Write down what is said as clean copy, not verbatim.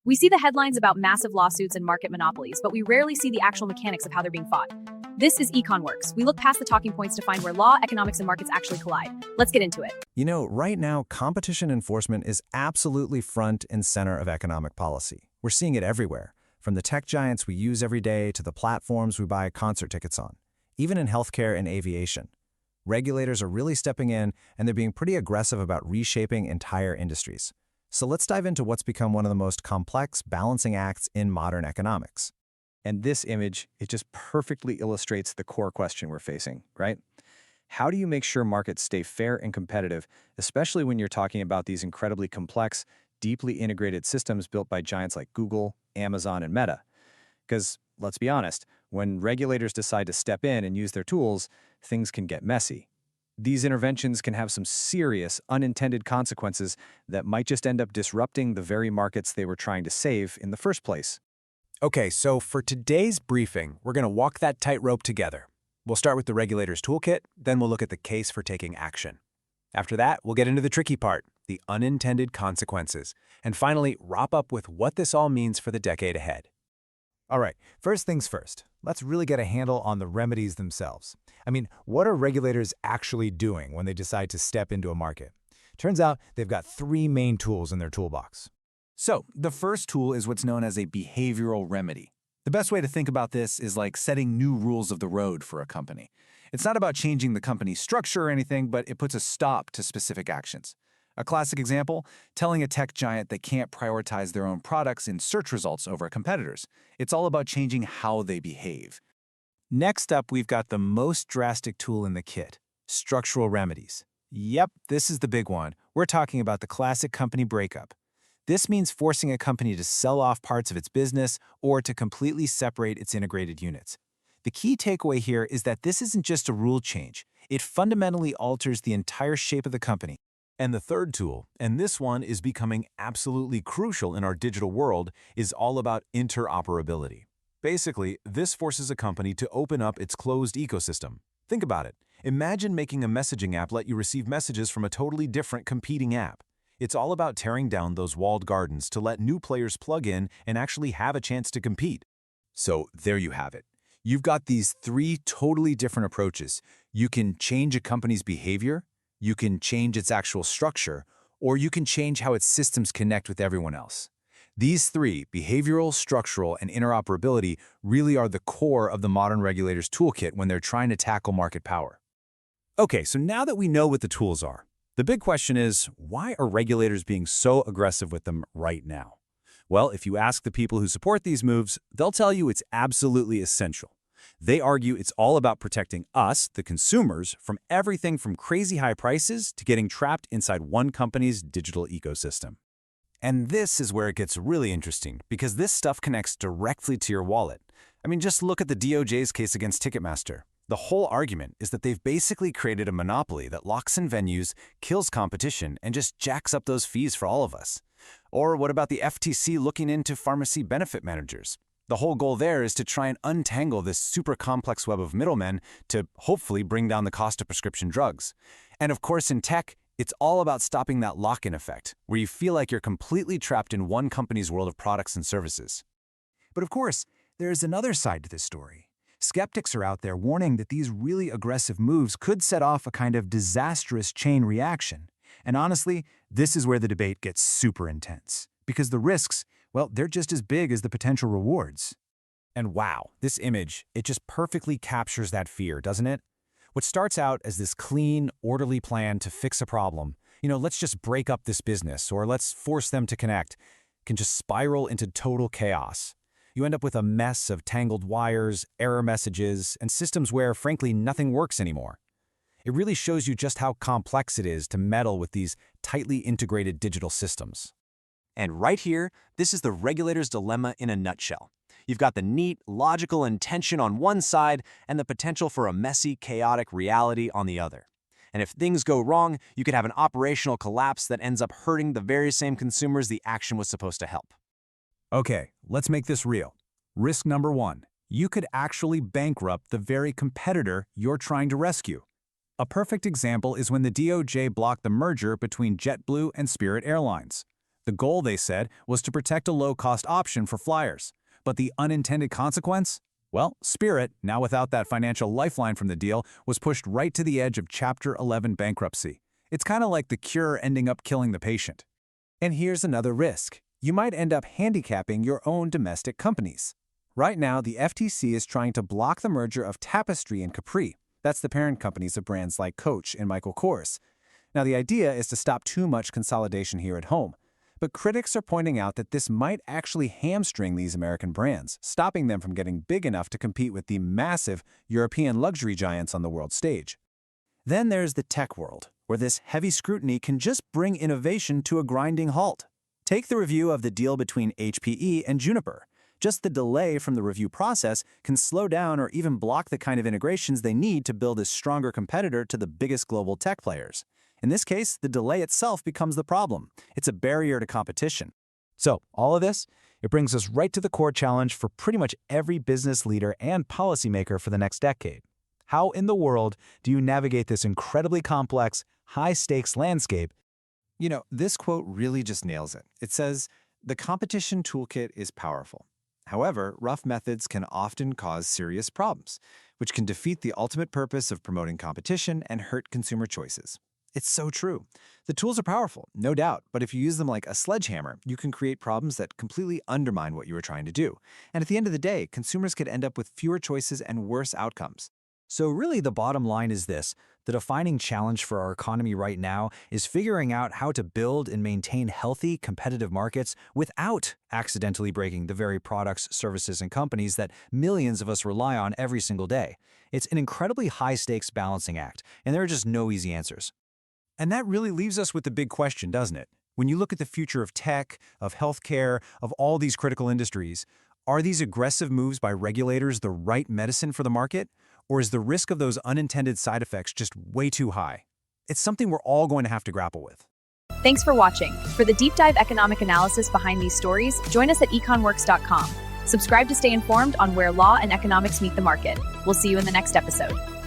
We see the headlines about massive lawsuits and market monopolies, but we rarely see the actual mechanics of how they're being fought. This is EconWorks. We look past the talking points to find where law, economics, and markets actually collide. Let's get into it. You know, right now, competition enforcement is absolutely front and center of economic policy. We're seeing it everywhere, from the tech giants we use every day to the platforms we buy concert tickets on, even in healthcare and aviation. Regulators are really stepping in, and they're being pretty aggressive about reshaping entire industries. So let's dive into what's become one of the most complex balancing acts in modern economics. And this image, it just perfectly illustrates the core question we're facing, right? How do you make sure markets stay fair and competitive, especially when you're talking about these incredibly complex, deeply integrated systems built by giants like Google, Amazon, and Meta? Because, let's be honest, when regulators decide to step in and use their tools, things can get messy. These interventions can have some serious, unintended consequences that might just end up disrupting the very markets they were trying to save in the first place. Okay, so for today's briefing, we're going to walk that tightrope together. We'll start with the Regulators Toolkit, then we'll look at the case for taking action. After that, we'll get into the tricky part, the unintended consequences, and finally wrap up with what this all means for the decade ahead. All right, first things first. Let's really get a handle on the remedies themselves. I mean, what are regulators actually doing when they decide to step into a market? Turns out they've got three main tools in their toolbox. So, the first tool is what's known as a behavioral remedy. The best way to think about this is like setting new rules of the road for a company. It's not about changing the company's structure or anything, but it puts a stop to specific actions. A classic example, telling a tech giant they can't prioritize their own products in search results over competitors. It's all about changing how they behave. Next up, we've got the most drastic tool in the kit, structural remedies. Yep, this is the big one. We're talking about the classic company breakup. This means forcing a company to sell off parts of its business or to completely separate its integrated units. The key takeaway here is that this isn't just a rule change. It fundamentally alters the entire shape of the company. And the third tool, and this one is becoming absolutely crucial in our digital world, is all about interoperability. Basically, this forces a company to open up its closed ecosystem. Think about it. Imagine making a messaging app let you receive messages from a totally different competing app. It's all about tearing down those walled gardens to let new players plug in and actually have a chance to compete. So there you have it. You've got these three totally different approaches. You can change a company's behavior, you can change its actual structure, or you can change how its systems connect with everyone else. These three, behavioral, structural, and interoperability, really are the core of the modern regulators' toolkit when they're trying to tackle market power. Okay, so now that we know what the tools are, the big question is, why are regulators being so aggressive with them right now? Well, if you ask the people who support these moves, they'll tell you it's absolutely essential. They argue it's all about protecting us, the consumers, from everything from crazy high prices to getting trapped inside one company's digital ecosystem. And this is where it gets really interesting, because this stuff connects directly to your wallet. I mean, just look at the DOJ's case against Ticketmaster. The whole argument is that they've basically created a monopoly that locks in venues, kills competition, and just jacks up those fees for all of us. Or what about the FTC looking into pharmacy benefit managers? The whole goal there is to try and untangle this super complex web of middlemen to hopefully bring down the cost of prescription drugs. And of course, in tech, it's all about stopping that lock-in effect, where you feel like you're completely trapped in one company's world of products and services. But of course, there's another side to this story. Skeptics are out there warning that these really aggressive moves could set off a kind of disastrous chain reaction. And honestly, this is where the debate gets super intense. Because the risks, well, they're just as big as the potential rewards. And wow, this image, it just perfectly captures that fear, doesn't it? What starts out as this clean, orderly plan to fix a problem, let's just break up this business or let's force them to connect, can just spiral into total chaos. You end up with a mess of tangled wires, error messages, and systems where, frankly, nothing works anymore. It really shows you just how complex it is to meddle with these tightly integrated digital systems. And right here, this is the regulator's dilemma in a nutshell. You've got the neat, logical intention on one side and the potential for a messy, chaotic reality on the other. And if things go wrong, you could have an operational collapse that ends up hurting the very same consumers the action was supposed to help. Okay, let's make this real. Risk number one, you could actually bankrupt the very competitor you're trying to rescue. A perfect example is when the DOJ blocked the merger between JetBlue and Spirit Airlines. The The goal, they said, was to protect a low-cost option for flyers. But the unintended consequence? Well, Spirit, now without that financial lifeline from the deal, was pushed right to the edge of Chapter 11 bankruptcy. It's kind of like the cure ending up killing the patient. And here's another risk. You might end up handicapping your own domestic companies. Right now, the FTC is trying to block the merger of Tapestry and Capri. That's the parent companies of brands like Coach and Michael Kors. Now, the idea is to stop too much consolidation here at home. But critics are pointing out that this might actually hamstring these American brands, stopping them from getting big enough to compete with the massive European luxury giants on the world stage. Then there's the tech world, where this heavy scrutiny can just bring innovation to a grinding halt. Take the review of the deal between HPE and Juniper. Just the delay from the review process can slow down or even block the kind of integrations they need to build a stronger competitor to the biggest global tech players. In this case, the delay itself becomes the problem. It's a barrier to competition. So, all of this, it brings us right to the core challenge for pretty much every business leader and policymaker for the next decade. How in the world do you navigate this incredibly complex, high-stakes landscape? You know, this quote really just nails it. It says, "The competition toolkit is powerful. However, rough methods can often cause serious problems, which can defeat the ultimate purpose of promoting competition and hurt consumer choices." It's so true. The tools are powerful, no doubt, but if you use them like a sledgehammer, you can create problems that completely undermine what you were trying to do. And at the end of the day, consumers could end up with fewer choices and worse outcomes. So really the bottom line is this: the defining challenge for our economy right now is figuring out how to build and maintain healthy, competitive markets without accidentally breaking the very products, services, and companies that millions of us rely on every single day. It's an incredibly high-stakes balancing act, and there are just no easy answers. And that really leaves us with the big question, doesn't it? When you look at the future of tech, of healthcare, of all these critical industries, are these aggressive moves by regulators the right medicine for the market? Or is the risk of those unintended side effects just way too high? It's something we're all going to have to grapple with. Thanks for watching. For the deep dive economic analysis behind these stories, join us at econworks.com. Subscribe to stay informed on where law and economics meet the market. We'll see you in the next episode.